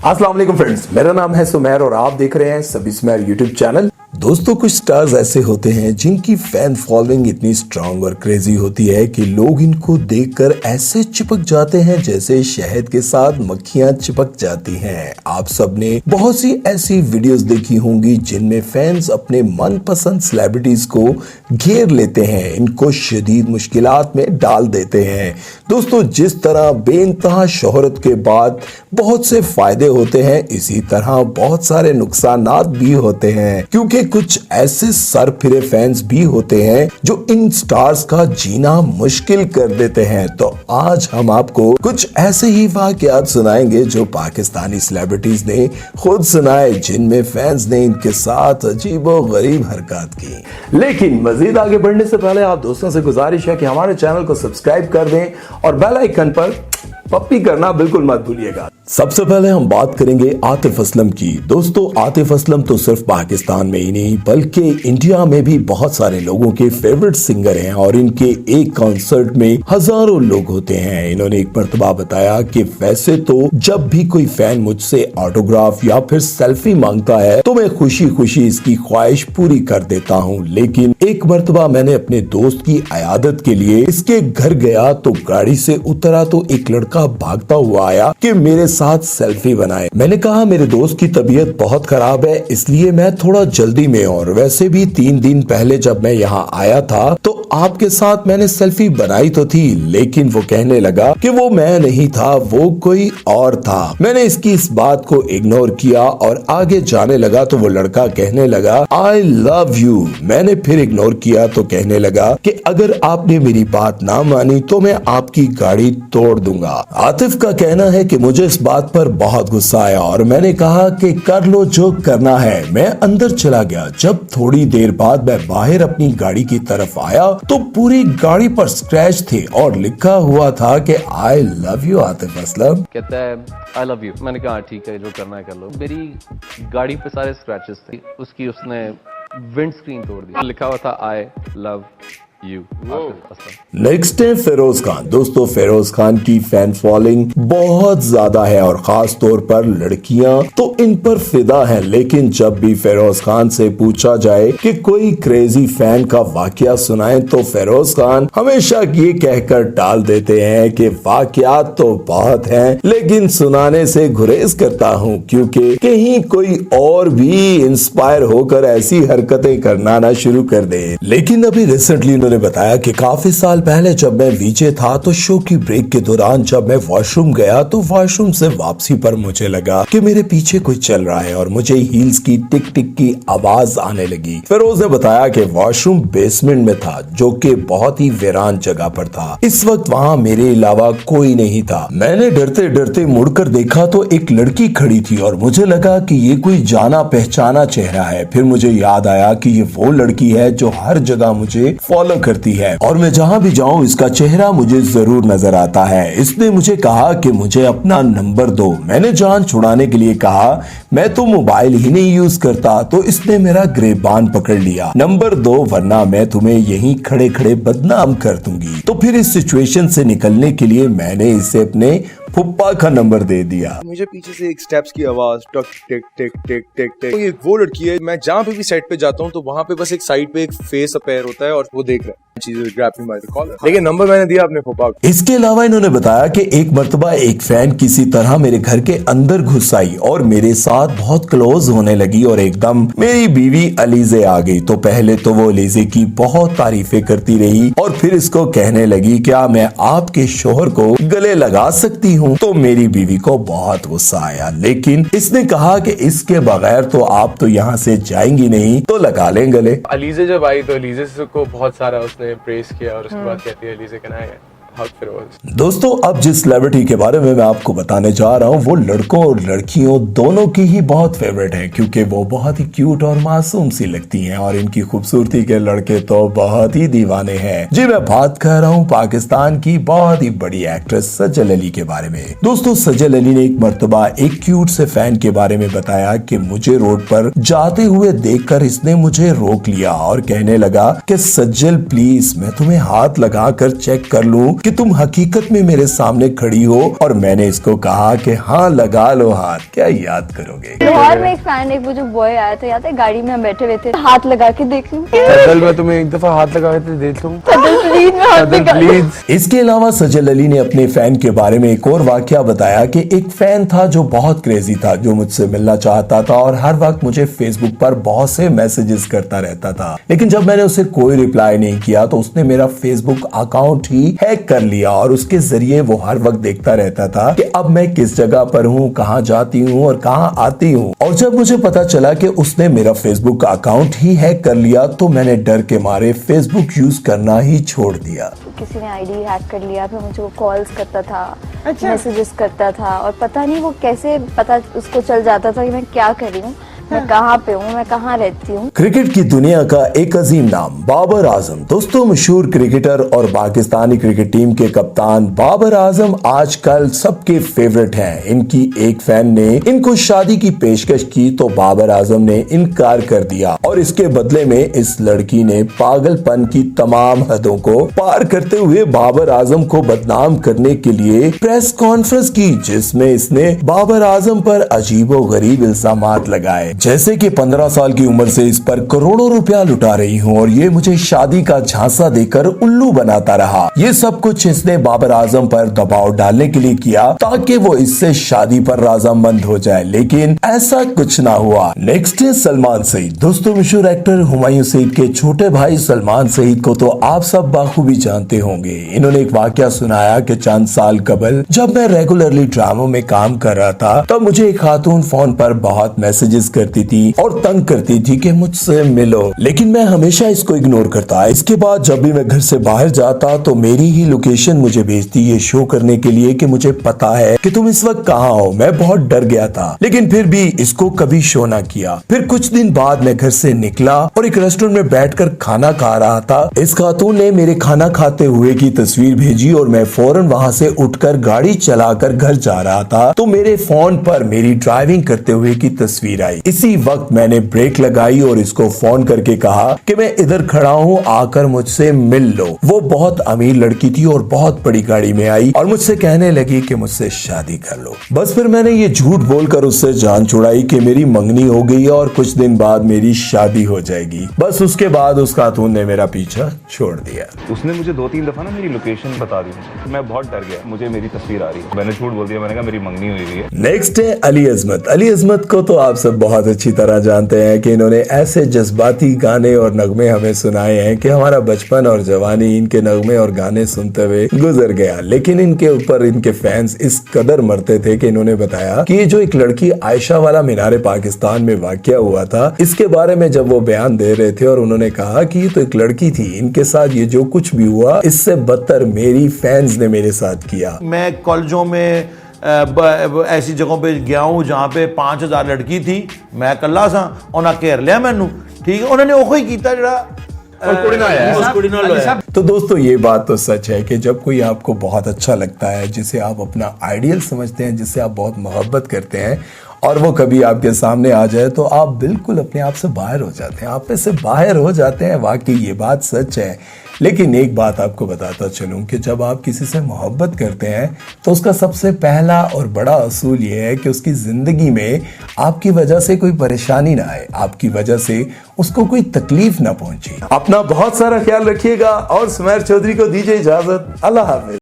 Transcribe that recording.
अस्सलाम वालेकुम फ्रेंड्स, मेरा नाम है सुमेर और आप देख रहे हैं सभी सुमेर यूट्यूब चैनल। दोस्तों, कुछ स्टार्स ऐसे होते हैं जिनकी फैन फॉलोइंग इतनी स्ट्रांग और क्रेजी होती है कि लोग इनको देखकर ऐसे चिपक जाते हैं जैसे शहद के साथ मक्खियां चिपक जाती हैं। आप सबने बहुत सी ऐसी वीडियोस देखी होंगी जिनमें फैंस अपने मनपसंद सेलिब्रिटीज को घेर लेते हैं, इनको शदीद मुश्किलात में डाल देते हैं। दोस्तों, जिस तरह बेइंतहा शोहरत के बाद बहुत से फायदे होते हैं, इसी तरह बहुत सारे नुकसानात भी होते हैं, क्योंकि कुछ ऐसे सरफिरे फैंस भी होते हैं जो इन स्टार्स का जीना मुश्किल कर देते हैं। तो आज हम आपको कुछ ऐसे ही वाकयात सुनाएंगे जो पाकिस्तानी सेलिब्रिटीज ने खुद सुनाए, जिनमें फैंस ने इनके साथ अजीबो गरीब हरकत की। लेकिन मजीद आगे बढ़ने से पहले आप दोस्तों से गुजारिश है कि हमारे चैनल को सब्सक्राइब कर दें और बेल आइकन पर पप्पी करना बिल्कुल मत भूलिएगा। सबसे पहले हम बात करेंगे आतिफ असलम की। दोस्तों, आतिफ असलम तो सिर्फ पाकिस्तान में ही नहीं बल्कि इंडिया में भी बहुत सारे लोगों के फेवरेट सिंगर हैं और इनके एक कॉन्सर्ट में हजारों लोग होते हैं। इन्होंने एक मर्तबा बताया कि वैसे तो जब भी कोई फैन मुझसे ऑटोग्राफ या फिर सेल्फी मांगता है तो मैं खुशी खुशी इसकी ख्वाहिश पूरी कर देता हूँ, लेकिन एक मर्तबा मैंने अपने दोस्त की अयादत के लिए इसके घर गया तो गाड़ी से उतरा तो एक लड़का भागता हुआ आया कि मेरे साथ सेल्फी बनाए। मैंने कहा मेरे दोस्त की तबीयत बहुत खराब है, इसलिए मैं थोड़ा जल्दी में, और वैसे भी 3 दिन पहले जब मैं यहाँ आया था तो आपके साथ मैंने सेल्फी बनाई तो थी, लेकिन वो कहने लगा कि वो मैं नहीं था, वो कोई और था। मैंने इसकी इस बात को इग्नोर किया और आगे जाने लगा तो वो लड़का कहने लगा आई लव यू। मैंने फिर इग्नोर किया तो कहने लगा कि अगर आपने मेरी बात ना मानी तो मैं आपकी गाड़ी तोड़ दूंगा। आतिफ का कहना है कि मुझे इस बात पर बहुत गुस्सा आया और मैंने कहा कि कर लो जो करना है। मैं अंदर चला गया। जब थोड़ी देर बाद मैं बाहर अपनी गाड़ी की तरफ आया तो पूरी गाड़ी पर स्क्रैच थे और लिखा हुआ था कि I love you Atif Aslam. कहता है आई लव यू। मैंने कहा ठीक है, जो करना है कर लो। मेरी गाड़ी पे सारे स्क्रैचेस थे, उसने विंड स्क्रीन तोड़ दी, लिखा हुआ था आई लव यू। नेक्स्ट है फेरोज खान। दोस्तों, फेरोज खान की फैन फॉलोइंग बहुत ज्यादा है और खास तौर पर लड़कियां तो इन पर फिदा हैं, लेकिन जब भी फेरोज खान से पूछा जाए कि कोई क्रेजी फैन का वाकया सुनाए तो फेरोज खान हमेशा ये कहकर टाल देते हैं कि वाकयात तो बहुत हैं, लेकिन सुनाने से गुरेज करता हूँ क्योंकि कहीं कोई और भी इंस्पायर होकर ऐसी हरकतें करना ना शुरू कर दे। लेकिन अभी रिसेंटली ने बताया कि काफी साल पहले जब मैं वीजे था तो शो की ब्रेक के दौरान जब मैं वॉशरूम गया तो वॉशरूम से वापसी पर मुझे लगा कि मेरे पीछे कोई चल रहा है और मुझे हील्स की टिक टिक की आवाज आने लगी। फिरोज ने बताया कि वॉशरूम बेसमेंट में था जो कि बहुत ही वीरान जगह पर था। इस वक्त वहाँ मेरे अलावा कोई नहीं था। मैंने डरते डरते मुड़कर देखा तो एक लड़की खड़ी थी और मुझे लगा कि ये कोई जाना पहचाना चेहरा है। फिर मुझे याद आया कि ये वो लड़की है जो हर जगह मुझे फॉलो करती है और मैं जहाँ भी जाऊँ इसका चेहरा मुझे जरूर नजर आता है। इसने मुझे कहा कि मुझे अपना नंबर दो। मैंने जान छुड़ाने के लिए कहा मैं तो मोबाइल ही नहीं यूज करता, तो इसने मेरा गिरबान पकड़ लिया, नंबर दो वरना मैं तुम्हें यहीं खड़े खड़े बदनाम कर दूंगी। तो फिर इस सिचुएशन से निकलने के लिए मैंने इसे अपने फुप्पा का नंबर दे दिया। मुझे पीछे से एक स्टेप्स की आवाज टक टिक टिक टिक टिक टिक। ये वो लड़की है, मैं जहाँ पे भी सेट पे जाता हूँ तो वहाँ पे बस एक साइड पे एक फेस अपीयर होता है और वो देख रहा है चीजें ग्रैबिंग बाय द कॉलर। लेकिन नंबर मैंने दिया अपने फुप्पा को। इसके अलावा इन्होंने बताया कि एक मर्तबा एक फैन किसी तरह मेरे घर के अंदर घुस आई और मेरे साथ बहुत क्लोज होने लगी और एकदम मेरी बीवी अलीजे आ गई। तो पहले तो वो अलीजे की बहुत तारीफें करती रही और फिर इसको कहने लगी क्या मैं आपके शोहर को गले लगा सकती हूँ। तो मेरी बीवी को बहुत गुस्सा आया, लेकिन इसने कहा कि इसके बगैर तो आप तो यहाँ से जाएंगी नहीं, तो लगा लें गले। अलीजे जब आई तो अलीजे को बहुत सारा उसने प्रेस किया और उसके बाद कहती है अलीजे कहना है दोस्तों, अब जिस सेलिब्रिटी के बारे में मैं आपको बताने जा रहा हूँ वो लड़कों और लड़कियों दोनों की ही बहुत फेवरेट है, क्योंकि वो बहुत ही क्यूट और मासूम सी लगती हैं और इनकी खूबसूरती के लड़के तो बहुत ही दीवाने हैं। जी, मैं बात कर रहा हूँ पाकिस्तान की बहुत ही बड़ी एक्ट्रेस सजल अली के बारे में। दोस्तों, सजल अली ने एक मर्तबा एक क्यूट से फैन के बारे में बताया कि मुझे रोड पर जाते हुए देखकर इसने मुझे रोक लिया और कहने लगा कि सज्जल प्लीज मैं तुम्हें हाथ लगा कर चेक कर लूं कि कि तुम हकीकत में मेरे सामने खड़ी हो, और मैंने इसको कहा कि हाँ लगा लो हाथ, क्या याद करोगे। लाहौर में एक फैन, एक वो जो बॉय आया था, याद है, गाड़ी में हम बैठे हुए थे, हाथ लगा के देख लूं सदल में तुम्हें एक दफा हाथ लगा के देख लूं प्लीज, मैं हाथ लगा लूं। प्लीज। इसके अलावा सजल अली ने अपने फैन के बारे में एक और वाकया बताया कि एक फैन था जो बहुत क्रेजी था, जो मुझसे मिलना चाहता था और हर वक्त मुझे फेसबुक पर बहुत से मैसेजेस करता रहता था, लेकिन जब मैंने उसे कोई रिप्लाई नहीं किया तो उसने मेरा फेसबुक अकाउंट ही हैक कर लिया और उसके जरिए वो हर वक्त देखता रहता था कि अब मैं किस जगह पर हूँ, कहाँ जाती हूँ और कहाँ आती हूँ। और जब मुझे पता चला कि उसने मेरा फेसबुक अकाउंट ही हैक कर लिया तो मैंने डर के मारे फेसबुक यूज करना ही छोड़ दिया। किसी ने आईडी हैक कर लिया, फिर मुझे वो कॉल्स करता था, मैसेजेस करता था, और पता नहीं वो कैसे पता उसको चल जाता था कि मैं क्या कर रही हूँ, मैं कहाँ पे हूँ, मैं कहाँ रहती हूँ। क्रिकेट की दुनिया का एक अजीम नाम बाबर आजम। दोस्तों, मशहूर क्रिकेटर और पाकिस्तानी क्रिकेट टीम के कप्तान बाबर आजम आजकल सबके फेवरेट हैं। इनकी एक फैन ने इनको शादी की पेशकश की तो बाबर आजम ने इनकार कर दिया और इसके बदले में इस लड़की ने पागलपन की तमाम हदों को पार करते हुए बाबर आजम को बदनाम करने के लिए प्रेस कॉन्फ्रेंस की, जिसमें इसने बाबर आजम पर अजीबो गरीब इल्जामात लगाए, जैसे कि 15 साल की उम्र से इस पर करोड़ों रुपया लुटा रही हूँ और ये मुझे शादी का झांसा देकर उल्लू बनाता रहा। ये सब कुछ इसने बाबर आजम पर दबाव डालने के लिए किया ताकि वो इससे शादी पर राज़ामंद हो जाए, लेकिन ऐसा कुछ ना हुआ। नेक्स्ट है सलमान सईद। दोस्तों, मशहूर एक्टर हुमायूं सईद के छोटे भाई सलमान सईद को तो आप सब बाखूबी जानते होंगे। इन्होंने एक वाकया सुनाया कि चंद साल कबल जब मैं रेगुलरली ड्रामों में काम कर रहा था तब मुझे एक खातून फोन पर बहुत मैसेजेस करती थी और तंग करती थी कि मुझसे मिलो, लेकिन मैं हमेशा इसको इग्नोर करता। इसके बाद जब भी मैं घर से बाहर जाता तो मेरी ही लोकेशन मुझे भेजती, ये शो करने के लिए कि मुझे पता है कि तुम इस वक्त कहाँ हो। मैं बहुत डर गया था, लेकिन फिर भी इसको कभी शो ना किया। फिर कुछ दिन बाद मैं घर से निकला और एक रेस्टोरेंट में बैठकर खाना खा रहा था। इस खातून ने मेरे खाना खाते हुए की तस्वीर भेजी और मैं फौरन वहाँ से उठकर गाड़ी चलाकर घर जा रहा था तो मेरे फोन पर मेरी ड्राइविंग करते हुए की तस्वीर आई। इसी वक्त मैंने ब्रेक लगाई और इसको फोन करके कहा कि मैं इधर खड़ा हूँ, आकर मुझसे मिल लो। वो बहुत अमीर लड़की थी और बहुत बड़ी गाड़ी में आई और मुझसे कहने लगी कि मुझसे शादी कर लो। बस फिर मैंने ये झूठ बोलकर उससे जान छुड़ाई कि मेरी मंगनी हो गई है और कुछ दिन बाद मेरी शादी हो जाएगी। बस उसके बाद उस खातून ने मेरा पीछा छोड़ दिया। उसने मुझे 2-3 दफा ना मेरी लोकेशन बता दी, तो मैं बहुत डर गया, मुझे मेरी तस्वीर आ रही है। मैंने झूठ बोल दिया, मैंने कहा मेरी मंगनी हुई है। नेक्स्ट है अली अजमत। अली अजमत को तो आप सब बहुत अच्छी तरह जानते हैं कि इन्होंने ऐसे जज्बाती गाने और नगमे हमें सुनाए हैं कि हमारा बचपन और जवानी इनके नगमे और गाने सुनते हुए गुजर गया। लेकिन इनके ऊपर इनके फैंस इस कदर मरते थे कि इन्होंने बताया कि ये जो एक लड़की आयशा वाला मीनारे पाकिस्तान में वाकया हुआ था, इसके बारे में जब वो बयान दे रहे थे और उन्होंने कहा कि ये तो एक लड़की थी, इनके साथ ये जो कुछ भी हुआ इससे बदतर मेरी फैंस ने मेरे साथ किया। मैं कॉलेजों में ऐसी जगहों पे गया हूँ जहाँ पे 5000 लड़की थी, मैं कल्ला सा, उन्हें घेर लिया मैनू, ठीक है, उन्होंने वो ही किया जरा। तो दोस्तों, ये बात तो सच है कि जब कोई आपको बहुत अच्छा लगता है, जिसे आप अपना आइडियल समझते हैं, जिससे आप बहुत मोहब्बत करते हैं और वो कभी आपके सामने आ जाए तो आप बिल्कुल अपने आप से बाहर हो जाते हैं, आप में से बाहर हो जाते हैं। वाकई ये बात सच है। लेकिन एक बात आपको बताता चलूं कि जब आप किसी से मोहब्बत करते हैं तो उसका सबसे पहला और बड़ा असूल ये है कि उसकी जिंदगी में आपकी वजह से कोई परेशानी ना आए, आपकी वजह से उसको कोई तकलीफ ना पहुंचे। अपना बहुत सारा ख्याल रखिएगा और सुमैर चौधरी को दीजिए इजाजत। अल्लाह हाफिज।